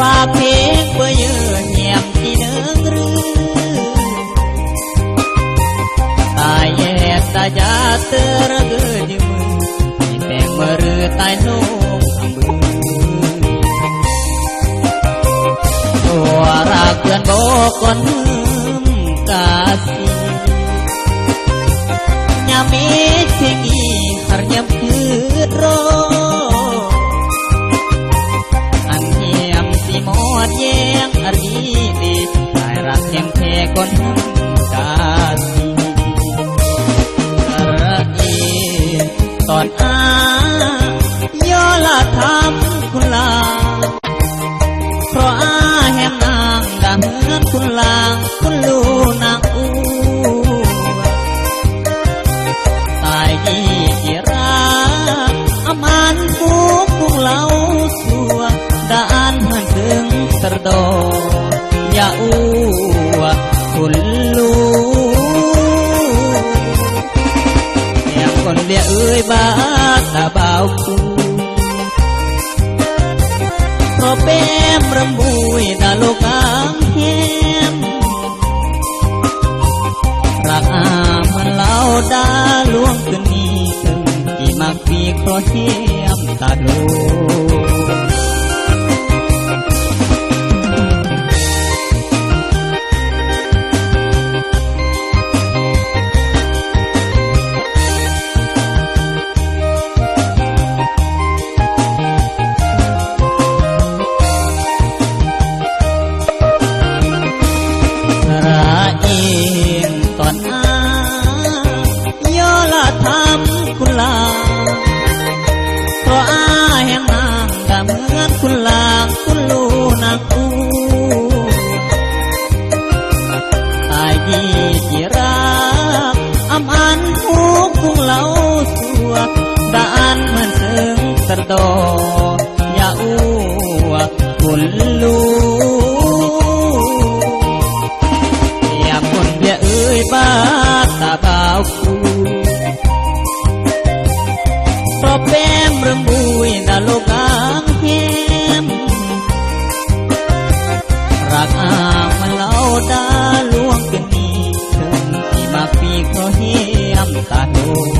và phê với nhẹm chỉ nương rư tai ye ta ja tergư di mừng teng mơ tai nung suara gần bố con kasih nyami tinggi harnyam kudro anyam si mod yang ardi airat yang the con kasih rai ton a yo la tham kula pro a hem nang da heun kulang kulu nang u tai gi kira aman ku kung lau sua daan heun terdo ya u kulu yang kon dia ơi ba ta bao ku Robem rembui dalokang hem Raka melau daluang keni Kimak pikro hem tado kulang kulu naku lagi kirak aman hukung lau suak daan menseng terdo ya uak kulu ya pun dia bata bauku Robem rembui dalokang hem Raka melau daluang geni Kimak pikro hem tado